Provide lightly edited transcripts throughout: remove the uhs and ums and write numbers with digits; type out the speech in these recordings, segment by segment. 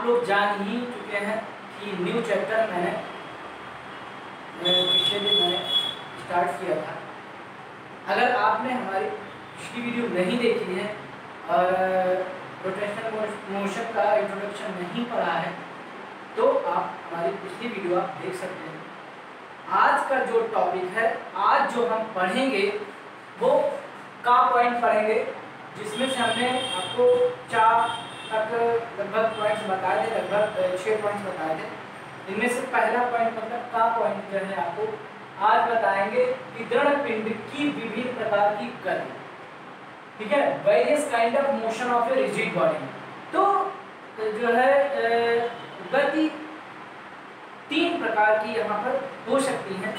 आप लोग जान ही चुके हैं कि न्यू चैप्टर मैंने पिछले दिन मैंने स्टार्ट किया था। अगर आपने हमारी पिछली वीडियो नहीं देखी है और रोटेशनल मोशन का इंट्रोडक्शन नहीं पढ़ा है तो आप हमारी पिछली वीडियो आप देख सकते हैं। आज का जो टॉपिक है, आज जो हम पढ़ेंगे वो का पॉइंट पढ़ेंगे, जिसमें से हमने आपको 4 तक लगभग पॉइंट्स बताए थे, लगभग 6 पॉइंट्स बताए थे। इनमें से पहला पॉइंट मतलब का पॉइंट जो है आपको आज बताएंगे कि दृढ़ पिंड की विभिन्न प्रकार की गति, ठीक है, various kind of motion of a rigid body. तो जो है गति 3 प्रकार की यहाँ पर हो सकती है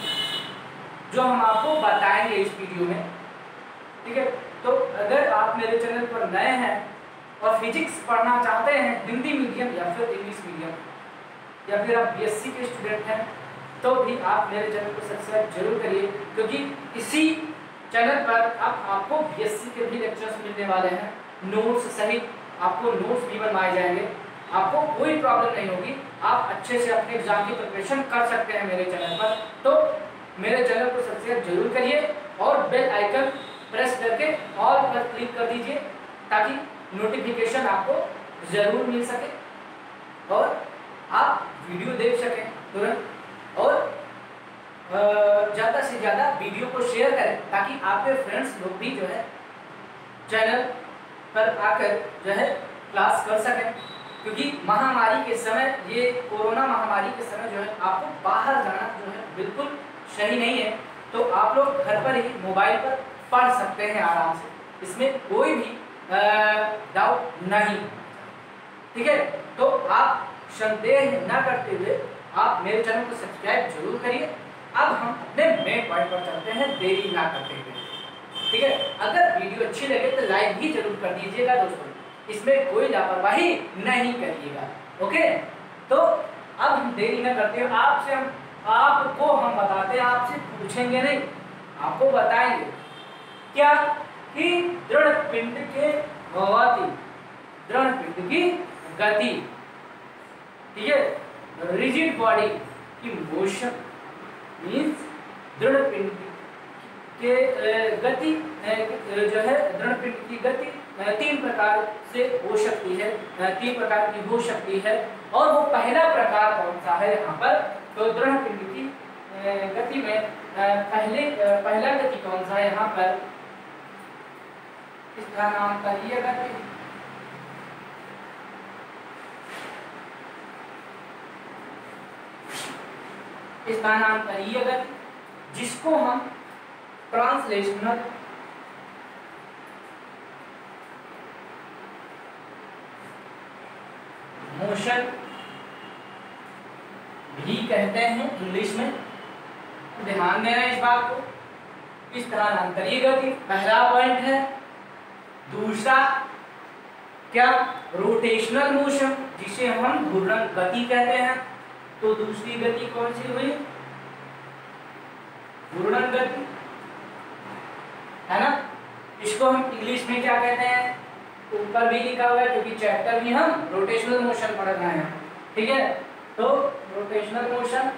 जो हम आपको बताएंगे इस वीडियो में, ठीक है। तो अगर आप मेरे चैनल पर नए हैं और फिजिक्स पढ़ना चाहते हैं हिंदी मीडियम या फिर इंग्लिश मीडियम या फिर आप बीएससी के स्टूडेंट हैं तो भी आप मेरे चैनल को सब्सक्राइब जरूर करिए, क्योंकि इसी चैनल पर आपको बीएससी के भी लेक्चर्स मिलने वाले हैं, नोट्स सहित आपको नोट्स भी बनवाए जाएंगे। आपको कोई प्रॉब्लम नहीं होगी, आप अच्छे से अपने एग्जाम की प्रिपरेशन कर सकते हैं मेरे चैनल पर। तो मेरे चैनल को सब्सक्राइब जरूर करिए और बेल आइकन प्रेस करके ऑल पर क्लिक कर दीजिए ताकि नोटिफिकेशन आपको जरूर मिल सके और आप वीडियो देख सकें तुरंत। और ज़्यादा से ज़्यादा वीडियो को शेयर करें ताकि आपके फ्रेंड्स लोग भी जो है चैनल पर आकर जो है क्लास कर सकें, क्योंकि महामारी के समय, ये कोरोना महामारी के समय जो है आपको बाहर जाना जो है बिल्कुल सही नहीं है। तो आप लोग घर पर ही मोबाइल पर पढ़ सकते हैं आराम से, इसमें कोई भी डाउट नहीं, ठीक है। तो आप संदेह न करते हुए आप मेरे चैनल को सब्सक्राइब जरूर करिए। अब हम अपने मेन पॉइंट पर चलते हैं देरी ना करते हुए, ठीक है। अगर वीडियो अच्छी लगे तो लाइक भी जरूर कर दीजिएगा दोस्तों, इसमें कोई लापरवाही नहीं करिएगा, ओके। तो अब हम देरी न करते हुए आपको हम बताते हैं, आपसे पूछेंगे नहीं, आपको बताएंगे क्या कि दृढ़ पिंड के दृढ़ पिंड की गति, ठीक है, रिजिड बॉडी की मोशन मीन्स दृढ़ पिंड के गति जो है दृढ़ पिंड की गति 3 प्रकार से हो सकती है, 3 प्रकार की हो सकती है। और वो पहला प्रकार कौन सा है यहाँ पर, तो दृढ़ पिंड की गति में पहला गति कौन सा है यहाँ पर, इसका नाम करिए गति। इसका नाम करिए गति, जिसको हम ट्रांसलेशनल मोशन भी कहते हैं इंग्लिश में। ध्यान देना इस बात को, इस स्थानांतरीय गति पहला पॉइंट है। दूसरा क्या, रोटेशनल मोशन, जिसे हम घूर्णन गति कहते हैं। तो दूसरी गति कौन सी हुई, घूर्णन गति, है ना। इसको हम इंग्लिश में क्या कहते हैं, ऊपर भी लिखा हुआ है क्योंकि चैप्टर भी हम रोटेशनल मोशन पढ़ रहे हैं, ठीक है। तो रोटेशनल मोशन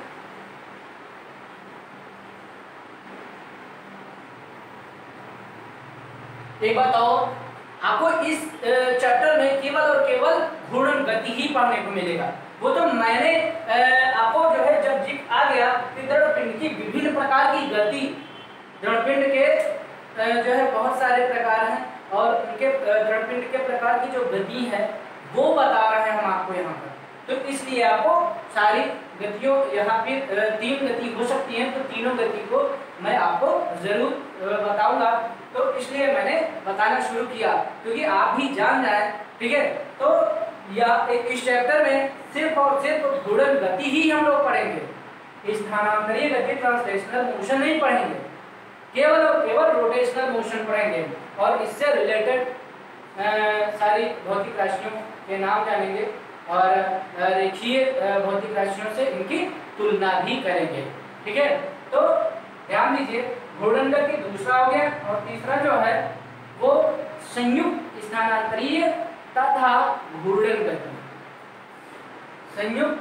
एक बताओ, आपको इस चैप्टर में केवल और केवल घूर्णन गति ही पढ़ने को मिलेगा। वो तो मैंने आपको जो है जब जिक आ गया कि दृढ़ पिंड की विभिन्न प्रकार की गति, दृढ़ पिंड के जो है बहुत सारे प्रकार हैं और उनके दृढ़ पिंड के प्रकार की जो गति है वो बता रहे हैं हम आपको यहाँ पर। तो इसलिए आपको सारी गतियों यहाँ पे 3 गति हो सकती हैं, तो तीनों गति को मैं आपको जरूर बताऊंगा। तो इसलिए मैंने बताना शुरू किया क्योंकि आप भी जान जाए, ठीक है। तो या इस चैप्टर में सिर्फ और सिर्फ घूर्णन गति ही हम लोग पढ़ेंगे, स्थानांतरीय गति ट्रांसलेशनल मोशन नहीं पढ़ेंगे, केवल और केवल रोटेशनल मोशन पढ़ेंगे और इससे रिलेटेड सारी भौतिक राशियों के नाम जानेंगे और रेखीय भौतिक राशियों से इनकी तुलना भी करेंगे, ठीक है। तो ध्यान दीजिए, घूर्णन गति दूसरा हो गया और तीसरा जो है वो संयुक्त स्थानांतरीय तथा घूर्णन गति। संयुक्त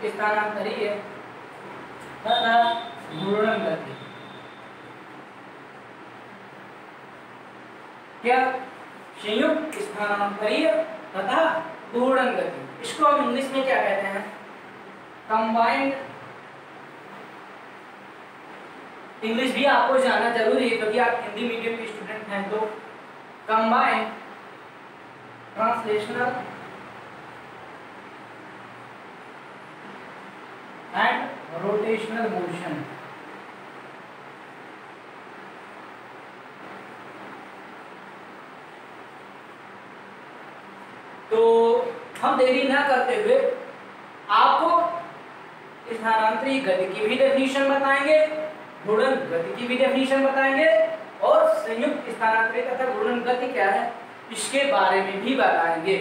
स्थानांतरीय तथा घूर्णन गति। क्या? संयुक्त स्थानांतरीय तथा घूर्णन गति। इसको हम इंग्लिश में क्या कहते हैं? कंबाइंड। इंग्लिश भी आपको जानना जरूरी है क्योंकि आप हिंदी मीडियम के स्टूडेंट हैं। तो combined translational and rotational motion. तो हम देरी ना करते हुए आपको स्थानांतरित गति की भी डेफिनेशन बताएंगे, घूर्णन गति की भी डेफिनेशन बताएंगे और संयुक्त स्थानांतरित तथा घूर्णन गति क्या है इसके बारे में भी बताएंगे।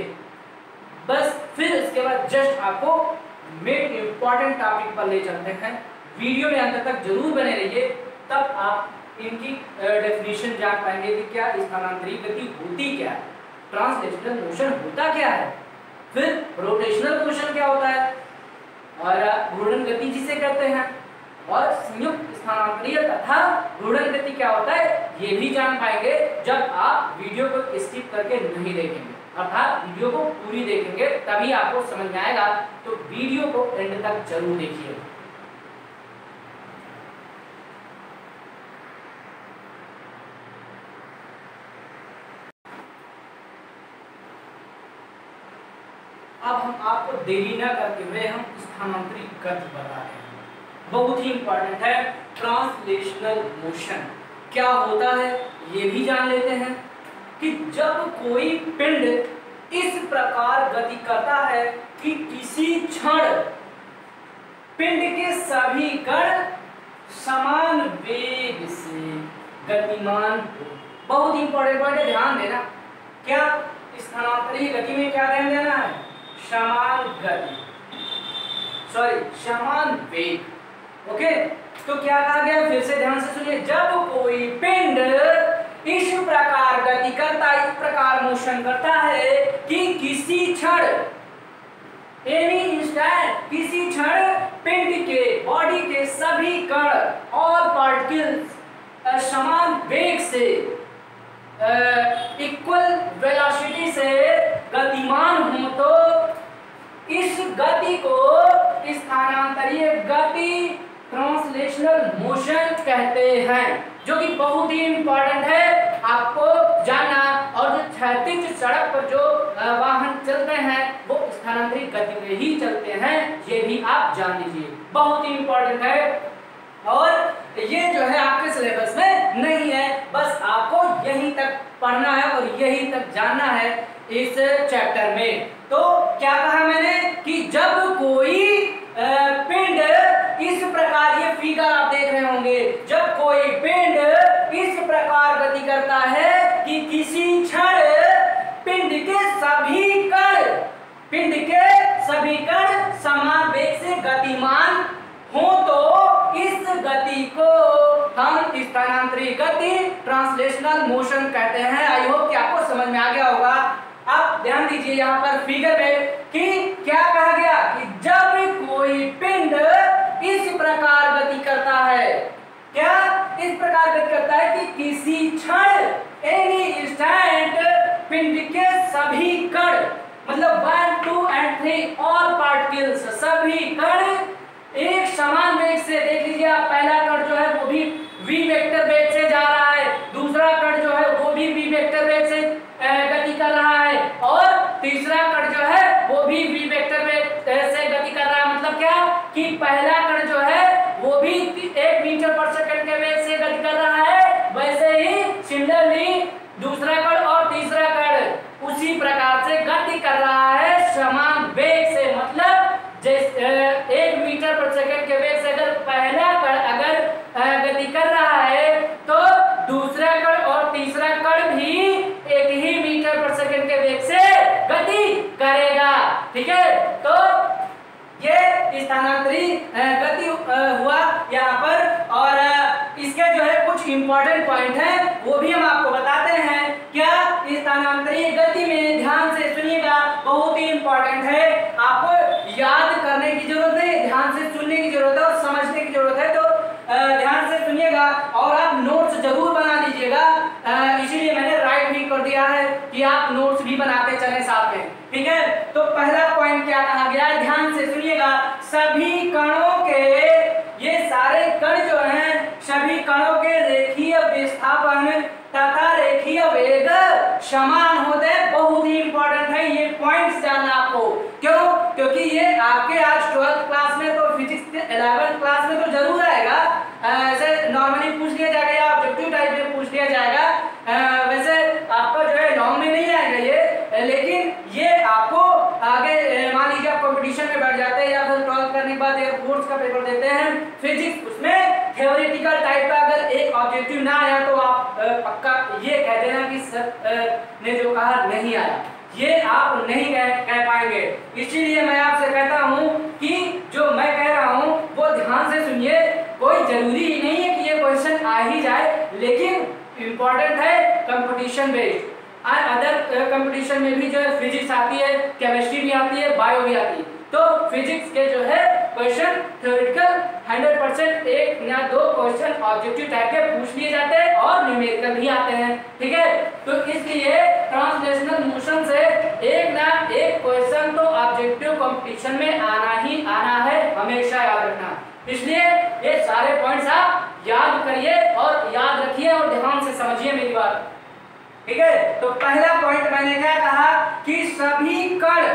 बस फिर इसके बाद जस्ट आपको मेन इंपॉर्टेंट टॉपिक पर ले चलते हैं। वीडियो में अंत तक जरूर बने रहिए, तब आप इनकी डेफिनेशन जान पाएंगे कि क्या स्थानांतरित गति होती क्या है, ट्रांसलेशनल मोशन होता क्या है, फिर रोटेशनल मोशन क्या होता है और घूर्णन गति जिसे कहते हैं, और संयुक्त स्थानांतरीय तथा घूर्णन गति क्या होता है ये भी जान पाएंगे जब आप वीडियो को स्किप करके नहीं देखेंगे, अर्थात वीडियो को पूरी देखेंगे तभी आपको समझ में आएगा। तो वीडियो को एंड तक जरूर देखिए। अब हम आपको देरी न करते हुए हम स्थानांतरित गति बता रहे हैं, बहुत ही इंपॉर्टेंट है। ट्रांसलेशनल मोशन क्या होता है ये भी जान लेते हैं कि जब कोई पिंड इस प्रकार गति करता है कि किसी क्षण पिंड के सभी कण समान वेग से गतिमान हो। बहुत ही इंपॉर्टेंट पॉइंट है, ध्यान देना। क्या स्थानांतरित गति में क्या ध्यान देना है? समान गति, समान वेग। ओके, तो क्या कहा गया फिर से ध्यान से सुनिए। जब कोई पिंड इस प्रकार गति करता, इस प्रकार मोशन करता है कि किसी क्षण, एनी इंस्टेंट, किसी क्षण पिंड के बॉडी के सभी कण और पार्टिकल्स समान वेग से, इक्वल वेलोसिटी से गतिमान हो तो इस गति को स्थानांतरीय गति, ट्रांसलेशनल मोशन कहते हैं, जो कि बहुत ही इंपॉर्टेंट है आपको जानना। और जो क्षैतिज सड़क पर जो वाहन चलते हैं वो स्थानांतरित गति में ही चलते हैं, ये भी आप जान लीजिए, बहुत ही इंपॉर्टेंट है। और ये जो है आपके सिलेबस में नहीं है, बस आपको यहीं तक पढ़ना है और यहीं तक जानना है इस चैप्टर में। तो क्या कहा मैंने कि जब कोई पिंड इस प्रकार, ये फिगर आप देख रहे होंगे, जब कोई पिंड इस प्रकार गति करता है कि किसी क्षण पिंड के सभी कण समान वेग से गतिमान हो तो इस गति को हम स्थानांतरित गति, ट्रांसलेशनल मोशन कहते हैं। आई होप कि आपको समझ में आ गया होगा। अब ध्यान दीजिए यहाँ पर फिगर में कि क्या कहा गया कि जब कोई पिंड इस प्रकार गति करता है, क्या इस प्रकार गति करता है कि किसी क्षण, एनी इंस्टेंट, पिंड के सभी कण, मतलब 1, 2 and 3 ऑल पार्टिकल्स, सभी कण एक समान वेग से, देख लीजिए आप, पहला कण जो है वो भी v वेक्टर वेग से जा रहा है, दूसरा कण जो है वो भी v वेक्टर वेग से गति कर रहा है, और तीसरा कण जो है वो भी v वेक्टर वेग से गति कर रहा है। मतलब क्या कि पहला कण जो है वो भी 1 मीटर पर सेकंड के वेग से गति कर रहा है, वैसे ही सिमिलरली दूसरा कण और तीसरा कण उसी प्रकार से गति कर रहा है समान वेग से। मतलब जैसे 1 मीटर पर सेकंड के वेग से अगर पहला कण अगर गति कर रहा है तो दूसरा कण और तीसरा कण भी 1 ही मीटर पर सेकंड के वेग से गति करेगा। ठीक है, तो ये स्थानांतरित गति हुआ यहाँ पर, और इसके जो है कुछ इंपॉर्टेंट पॉइंट हैं वो भी हम आपको बताते हैं। क्या स्थानांतरीय गति में, ध्यान से सुनिएगा, बहुत ही इंपॉर्टेंट है, आपको याद करने की जरूरत नहीं, ध्यान से सुनने की जरूरत है और समझने की जरूरत है। तो ध्यान से सुनिएगा और आप नोट्स जरूर बना लीजिएगा, इसीलिए मैंने राइट भी कर दिया है कि आप नोट्स भी बनाते चले साथ में, ठीक है। तो पहला पॉइंट क्या कहा गया है, ध्यान से सुनिएगा, सभी कणों के, ये सारे कण जो हैं सभी कणों के रेखीय विस्थापन तथा रेखीय वेग समान होते हैं। बहुत ही इंपॉर्टेंट है ये पॉइंट्स जानना आपको। क्यों? क्योंकि ये आपके आज 12th क्लास में तो फिजिक्स के 11th क्लास में तो जरूर आएगा, ऐसे नॉर्मली पूछ लिया जाएगा या ऑब्जेक्टिव टाइप में पूछ लिया जाएगा, वैसे आपका जो है लॉन्ग में नहीं आएगा ये, लेकिन ये आपको आगे मान लीजिए आप कंपटीशन में बैठ जाते हैं या फिर 12th करने के बाद एयर फोर्स का पेपर देते हैं फिजिक्स, उसमें थ्योरेटिकल टाइप का अगर एक ऑब्जेक्टिव ना आया तो आप पक्का ये कह देना कि सर ने जो कहा नहीं आया, ये आप नहीं कह पाएंगे। इसीलिए मैं आपसे कहता हूं कि जो मैं कह रहा हूं वो ध्यान से सुनिए, कोई जरूरी ही नहीं है कि ये क्वेश्चन आ ही जाए, लेकिन इंपॉर्टेंट है कंपटीशन बेस्ड। अदर कंपटीशन में भी जो है फिजिक्स आती है, केमिस्ट्री भी आती है, बायो भी आती है, तो फिजिक्स के जो है क्वेश्चन थ्योरेटिकल 100% एक या दो क्वेश्चन ऑब्जेक्टिव टाइप के पूछ लिए जाते हैं और न्यूमेरिकल भी आते हैं, ठीक है। तो इसलिए ट्रांसलेशनल मोशन से एक ना एक क्वेश्चन तो ऑब्जेक्टिव कंपटीशन में आना ही आना है, हमेशा याद रखना। इसलिए ये सारे पॉइंट्स आप याद करिए और याद रखिए और ध्यान से समझिए मेरी बात, ठीक है। तो पहला पॉइंट मैंने क्या कहा कि सभी कण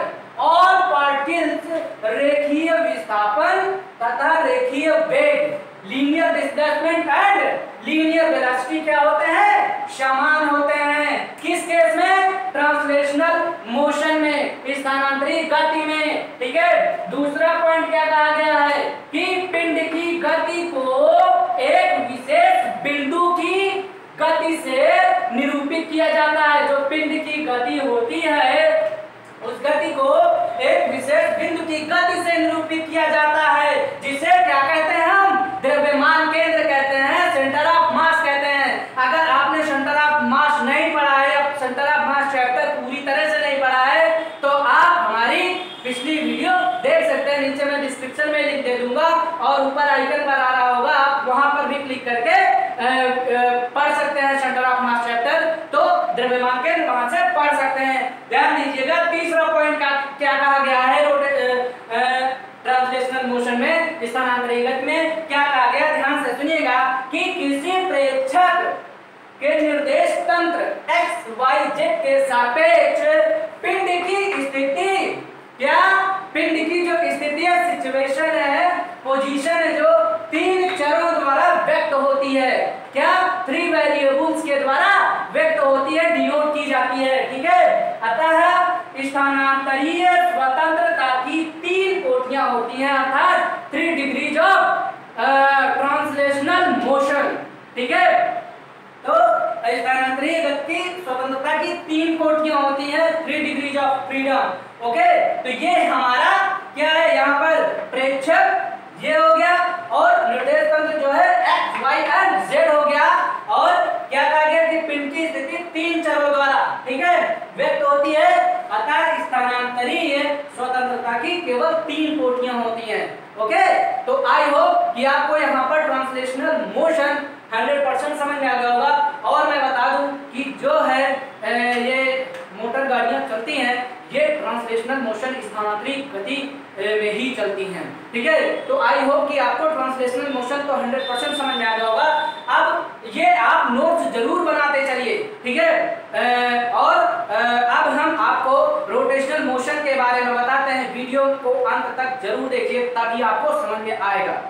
और पार्टिकल्स रेखीय विस्थापन तथा रेखीय वेग, linear displacement and linear velocity क्या होते हैं, समान होते हैं। किस केस में? ट्रांसलेशनल मोशन में, स्थानांतरित गति में, ठीक है। दूसरा पॉइंट क्या कहा गया है कि पिंड की गति को एक विशेष बिंदु की गति से निरूपित किया जाता है। जो पिंड की गति होती है उस गति को एक विशेष बिंदु की गति से निरूपित किया जाता है, जिसे क्या कहते हैं हम? द्रव्यमान केंद्र कहते हैं, सेंटर ऑफ मास कहते हैं। अगर आपने सेंटर ऑफ मास नहीं पढ़ा है, अब सेंटर ऑफ मास चैप्टर पूरी तरह से नहीं पढ़ा है, तो आप हमारी पिछली वीडियो देख सकते हैं, नीचे मैं डिस्क्रिप्शन में लिंक दे दूंगा और ऊपर आइकन पर आ रहा होगा, आप वहां पर भी क्लिक करके पढ़ सकते हैं सेंटर ऑफ मास चैप्टर, तो द्रव्यमान केंद्र वहां से पढ़ सकते हैं। ध्यान दीजिएगा, तीसरा पॉइंट क्या कहा गया है ट्रांसलेशनल मोशन में, स्थानांतरित गति में क्या कहा गया, ध्यान से सुनिएगा कि किसी प्रेक्षक के निर्देश तंत्र x, y, z के सापेक्ष पिंड की स्थिति, क्या पिंड की जो स्थिति है, सिचुएशन है, पोजीशन है, जो तीन चरों द्वारा व्यक्त होती है, क्या 3 वेरिएबल्स के द्वारा व्यक्त होती है, डिनोट की जाती है, ठीक है। अतः स्थानांतरीय स्वतंत्रता की 3 कोटियां होती हैं, अर्थात 3 डिग्रीज ऑफ ट्रांसलेशनल मोशन, ठीक है। तो स्थानांतरीय गति स्वतंत्रता की 3 कोटियां होती हैं, 3 डिग्रीज ऑफ फ्रीडम, ओके। तो ये हमारा क्या है, यहाँ पर प्रेक्षक ये हो गया और निर्देश तंत्र जो है x, y एंड z हो गया, और क्या कहा गया कि पिंड की स्थिति 3 चरों द्वारा, ठीक है, व्यक्त होती है। अतः स्थानांतरीय स्वतंत्रता की केवल 3 कोटियां होती हैं, ओके। तो आई होप कि आपको यहाँ पर ट्रांसलेशनल मोशन 100% समझ में आ गया होगा। और मैं बता दूं कि जो है ये मोटर गाड़ियां चलती हैं, ये ट्रांसलेशनल मोशन स्थानांतरित गति में ही चलती हैं, ठीक है। तो आई होप कि आपको ट्रांसलेशनल मोशन तो 100% समझ में आ गया होगा। अब ये आप नोट्स जरूर बनाते चलिए, ठीक है। और अब हम आपको रोटेशनल मोशन के बारे में बताते हैं, वीडियो को अंत तक जरूर देखिए तभी आपको समझ में आएगा।